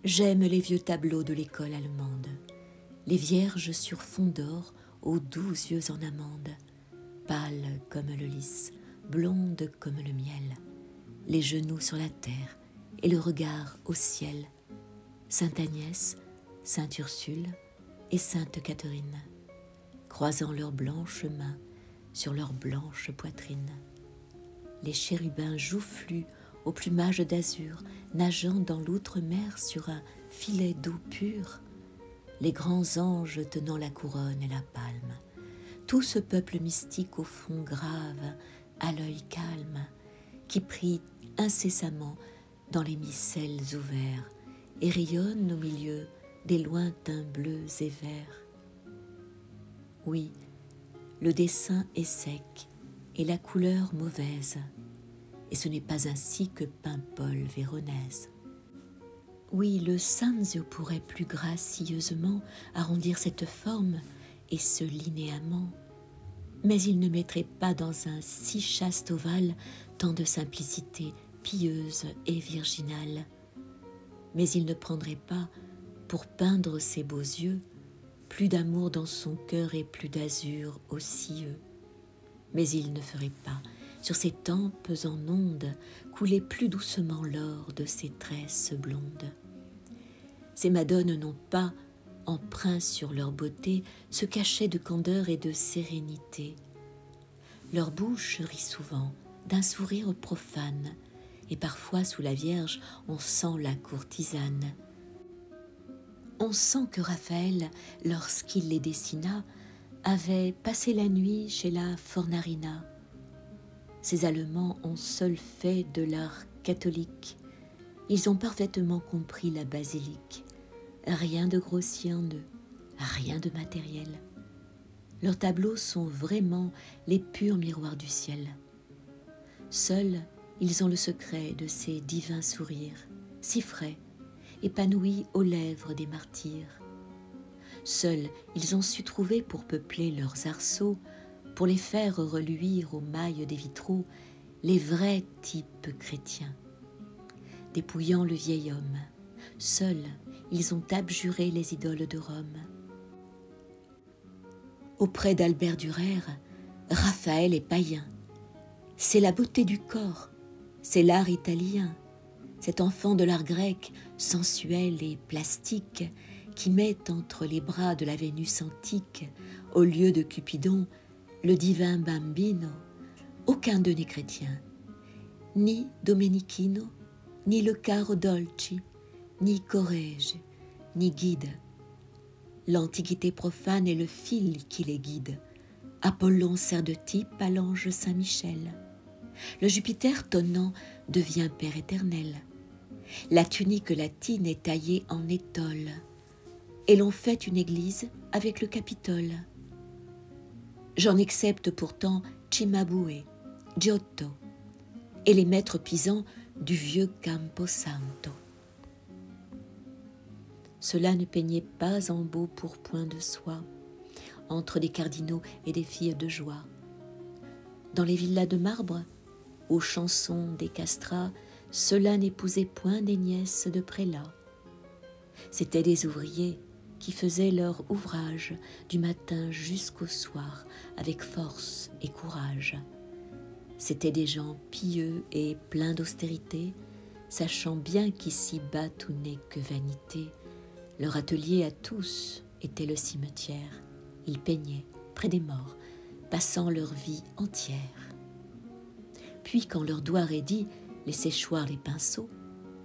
J'aime les vieux tableaux de l'école allemande, les vierges sur fond d'or aux doux yeux en amande, pâles comme le lys, blondes comme le miel, les genoux sur la terre et le regard au ciel. Sainte Agnès, Sainte Ursule et Sainte Catherine, croisant leurs blanches mains sur leurs blanches poitrines. Les chérubins joufflus au plumage d'azur, nageant dans l'outre-mer sur un filet d'eau pure, les grands anges tenant la couronne et la palme, tout ce peuple mystique au front grave, à l'œil calme, qui prie incessamment dans les micelles ouverts et rayonne au milieu des lointains bleus et verts. Oui, le dessin est sec et la couleur mauvaise, et ce n'est pas ainsi que peint Paul Véronèse. Oui, le Sanzio pourrait plus gracieusement arrondir cette forme et ce linéament, mais il ne mettrait pas dans un si chaste ovale tant de simplicité pieuse et virginale. Mais il ne prendrait pas, pour peindre ses beaux yeux, plus d'amour dans son cœur et plus d'azur aux cieux. Mais il ne ferait pas, sur ses tempes en ondes, couler plus doucement l'or de ses tresses blondes. Ces madones n'ont pas, empreints sur leur beauté, ce cachet de candeur et de sérénité. Leur bouche rit souvent, d'un sourire profane, et parfois sous la Vierge on sent la courtisane. On sent que Raphaël, lorsqu'il les dessina, avait passé la nuit chez la Fornarina. Ces Allemands ont seul fait de l'art catholique. Ils ont parfaitement compris la basilique. Rien de grossier en eux, rien de matériel. Leurs tableaux sont vraiment les purs miroirs du ciel. Seuls, ils ont le secret de ces divins sourires, si frais, épanouis aux lèvres des martyrs. Seuls, ils ont su trouver pour peupler leurs arceaux, pour les faire reluire aux mailles des vitraux, les vrais types chrétiens. Dépouillant le vieil homme, seuls, ils ont abjuré les idoles de Rome. Auprès d'Albert Dürer, Raphaël est païen. C'est la beauté du corps, c'est l'art italien, cet enfant de l'art grec, sensuel et plastique, qui met entre les bras de la Vénus antique, au lieu de Cupidon, le divin Bambino. Aucun d'eux n'est chrétien, ni Domenichino, ni le Caro Dolci, ni Corrège, ni guide. L'antiquité profane est le fil qui les guide. Apollon sert de type à l'ange Saint-Michel. Le Jupiter tonnant devient Père éternel. La tunique latine est taillée en étole, et l'on fait une église avec le Capitole. J'en accepte pourtant Cimabue, Giotto, et les maîtres pisans du vieux Camposanto. Cela ne peignait pas en beau pourpoint de soie, entre des cardinaux et des filles de joie. Dans les villas de marbre, aux chansons des castrats, cela n'épousait point des nièces de prélats. C'étaient des ouvriers qui faisaient leur ouvrage du matin jusqu'au soir avec force et courage. C'étaient des gens pieux et pleins d'austérité, sachant bien qu'ici-bas tout n'est que vanité. Leur atelier à tous était le cimetière. Ils peignaient près des morts, passant leur vie entière. Puis, quand leurs doigts raidis, les séchoirs, les pinceaux,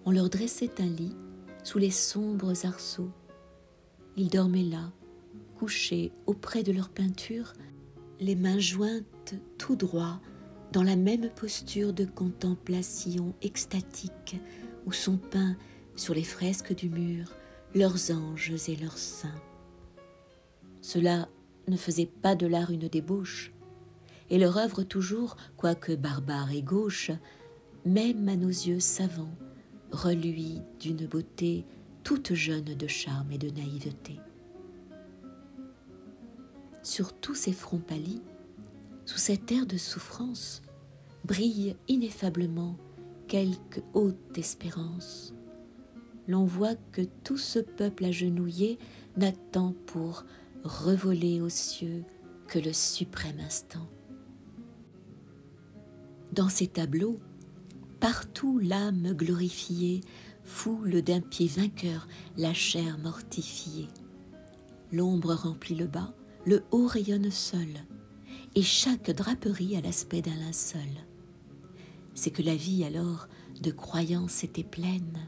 on leur dressait un lit sous les sombres arceaux. Ils dormaient là, couchés auprès de leur peinture, les mains jointes tout droit, dans la même posture de contemplation extatique où sont peints sur les fresques du mur leurs anges et leurs saints. Cela ne faisait pas de l'art une débauche, et leur œuvre toujours, quoique barbare et gauche, même à nos yeux savants, reluit d'une beauté toute jeune de charme et de naïveté. Sur tous ces fronts pâlis, sous cet air de souffrance, brille ineffablement quelque haute espérance. l'on voit que tout ce peuple agenouillé n'attend pour revoler aux cieux que le suprême instant. Dans ces tableaux, partout l'âme glorifiée foule d'un pied vainqueur la chair mortifiée. L'ombre remplit le bas, le haut rayonne seul, et chaque draperie a l'aspect d'un linceul. C'est que la vie alors de croyance était pleine,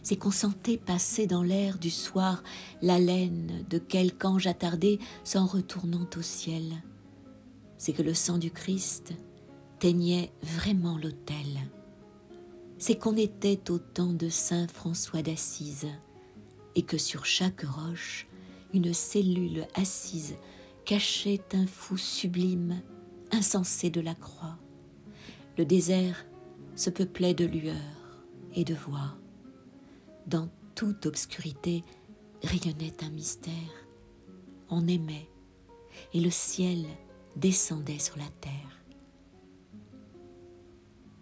c'est qu'on sentait passer dans l'air du soir l'haleine de quelque ange attardé s'en retournant au ciel. C'est que le sang du Christ teignait vraiment l'autel. C'est qu'on était au temps de saint François d'Assise, et que sur chaque roche, une cellule assise cachait un fou sublime, insensé de la croix. Le désert se peuplait de lueurs et de voix. Dans toute obscurité rayonnait un mystère. On aimait, et le ciel descendait sur la terre.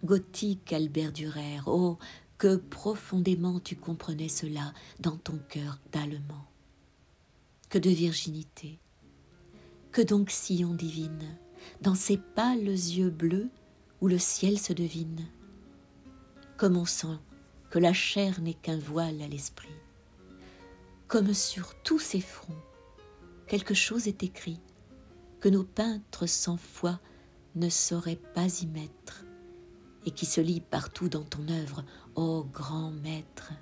Gothique Albert Dürer, oh, que profondément tu comprenais cela dans ton cœur d'allemand. Que de virginité, que d'onction divine, dans ces pâles yeux bleus où le ciel se devine. Comme on sent que la chair n'est qu'un voile à l'esprit. Comme sur tous ces fronts, quelque chose est écrit, que nos peintres sans foi ne sauraient pas y mettre, et qui se lit partout dans ton œuvre, ô grand maître.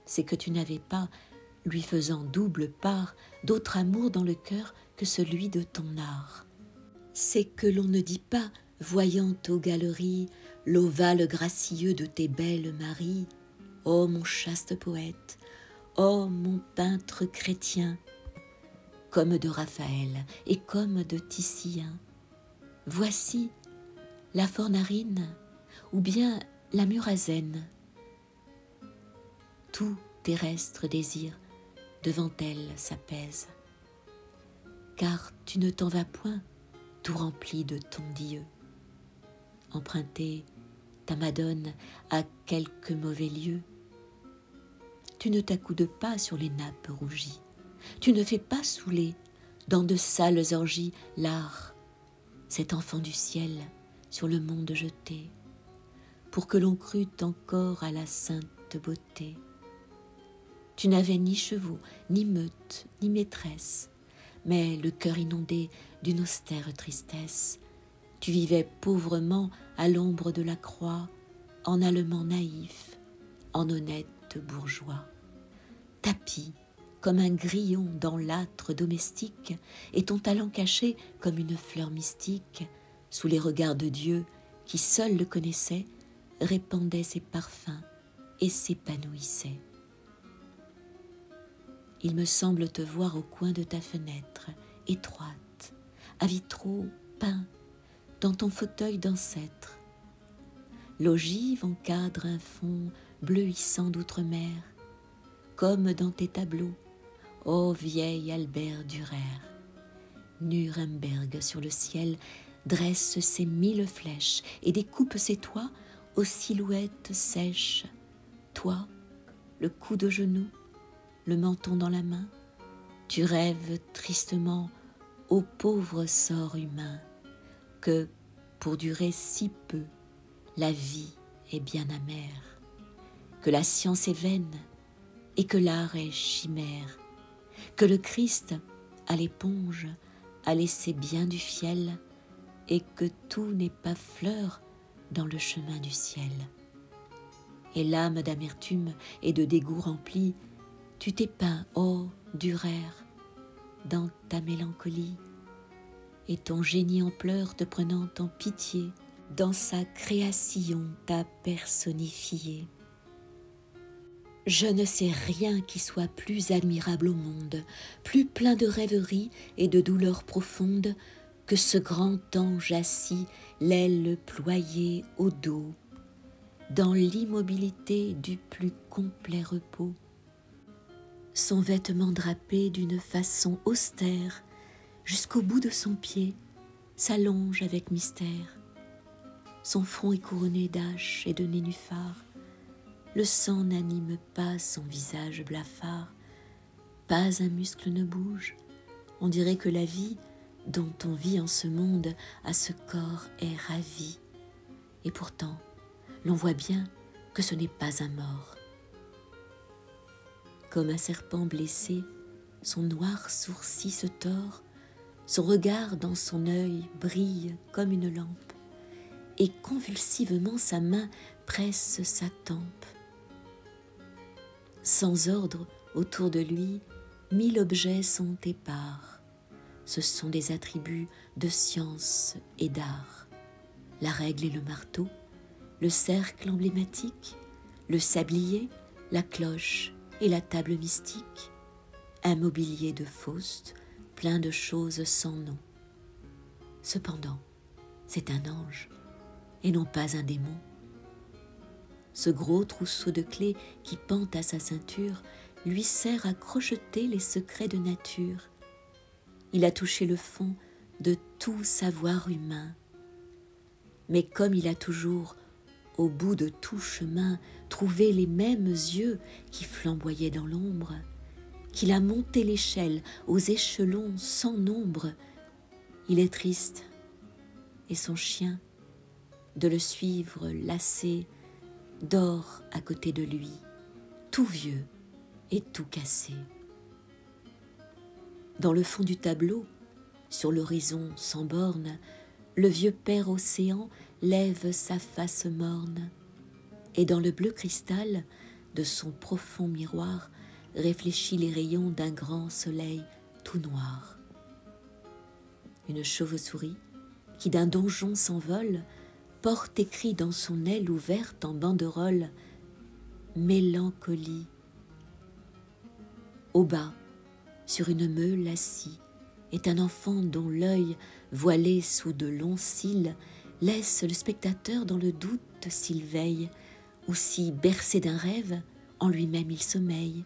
C'est que tu n'avais pas, lui faisant double part, d'autre amour dans le cœur que celui de ton art. C'est que l'on ne dit pas, voyant aux galeries l'ovale gracieux de tes belles Maries, ô mon chaste poète, ô mon peintre chrétien, comme de Raphaël et comme de Titien, voici la Fornarine ou bien la Murazène. Tout terrestre désir devant elle s'apaise, car tu ne t'en vas point tout rempli de ton Dieu. Emprunter ta Madone à quelque mauvais lieu, tu ne t'accoudes pas sur les nappes rougies, tu ne fais pas saouler dans de sales orgies l'art, cet enfant du ciel sur le monde jeté, pour que l'on crût encore à la sainte beauté. Tu n'avais ni chevaux, ni meute, ni maîtresse, mais le cœur inondé d'une austère tristesse, tu vivais pauvrement à l'ombre de la croix, en allemand naïf, en honnête bourgeois. Tapis comme un grillon dans l'âtre domestique, et ton talent caché comme une fleur mystique, sous les regards de Dieu, qui seul le connaissait, répandait ses parfums et s'épanouissait. Il me semble te voir au coin de ta fenêtre, étroite, à vitraux peints, dans ton fauteuil d'ancêtre. L'ogive encadre un fond bleuissant d'outre-mer, comme dans tes tableaux, ô vieil Albert Dürer. Nuremberg sur le ciel dresse ses 1000 flèches et découpe ses toits aux silhouettes sèches. Toi, le cou de genou, le menton dans la main, tu rêves tristement au pauvre sort humain, que, pour durer si peu, la vie est bien amère, que la science est vaine et que l'art est chimère, que le Christ, à l'éponge, a laissé bien du fiel, et que tout n'est pas fleur dans le chemin du ciel. Et l'âme d'amertume et de dégoût remplie, tu t'es peint, ô Dürer, dans ta mélancolie, et ton génie en pleurs te prenant en pitié, dans sa création t'a personnifié. Je ne sais rien qui soit plus admirable au monde, plus plein de rêveries et de douleurs profondes que ce grand ange assis, l'aile ployée au dos, dans l'immobilité du plus complet repos. Son vêtement drapé d'une façon austère, jusqu'au bout de son pied, s'allonge avec mystère. Son front est couronné d'aches et de nénuphars, le sang n'anime pas son visage blafard, pas un muscle ne bouge, on dirait que la vie dont on vit en ce monde à ce corps est ravie, et pourtant l'on voit bien que ce n'est pas un mort. Comme un serpent blessé, son noir sourcil se tord, son regard dans son œil brille comme une lampe, et convulsivement sa main presse sa tempe. Sans ordre, autour de lui, 1000 objets sont épars. Ce sont des attributs de science et d'art. La règle et le marteau, le cercle emblématique, le sablier, la cloche et la table mystique, un mobilier de Faust, plein de choses sans nom. Cependant, c'est un ange, et non pas un démon. Ce gros trousseau de clés qui pend à sa ceinture lui sert à crocheter les secrets de nature. Il a touché le fond de tout savoir humain. Mais comme il a toujours, au bout de tout chemin, trouvé les mêmes yeux qui flamboyaient dans l'ombre, qu'il a monté l'échelle aux échelons sans nombre, il est triste, et son chien, de le suivre lassé, dort à côté de lui, tout vieux et tout cassé. Dans le fond du tableau, sur l'horizon sans borne, le vieux père océan lève sa face morne, et dans le bleu cristal de son profond miroir réfléchit les rayons d'un grand soleil tout noir. Une chauve-souris qui d'un donjon s'envole porte écrit dans son aile ouverte en banderole « Mélancolie ». Au bas, sur une meule assis, est un enfant dont l'œil, voilé sous de longs cils, laisse le spectateur dans le doute s'il veille, ou si, bercé d'un rêve, en lui-même il sommeille.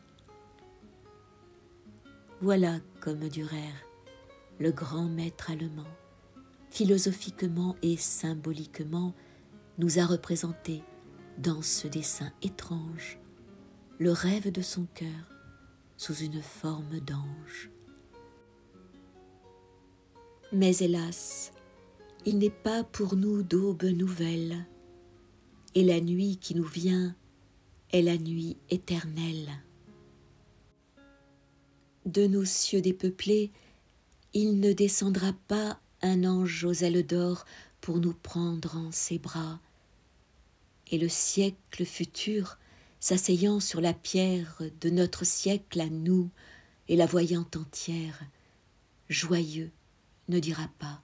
Voilà comme Dürer, le grand maître allemand, philosophiquement et symboliquement, nous a représenté, dans ce dessin étrange, le rêve de son cœur sous une forme d'ange. Mais hélas, il n'est pas pour nous d'aube nouvelle, et la nuit qui nous vient est la nuit éternelle. De nos cieux dépeuplés, il ne descendra pas un ange aux ailes d'or pour nous prendre en ses bras, et le siècle futur, s'asseyant sur la pierre de notre siècle à nous et la voyant entière, joyeux ne dira pas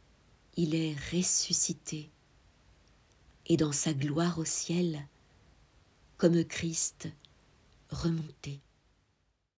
« il est ressuscité » et dans sa gloire au ciel, comme Christ remonté.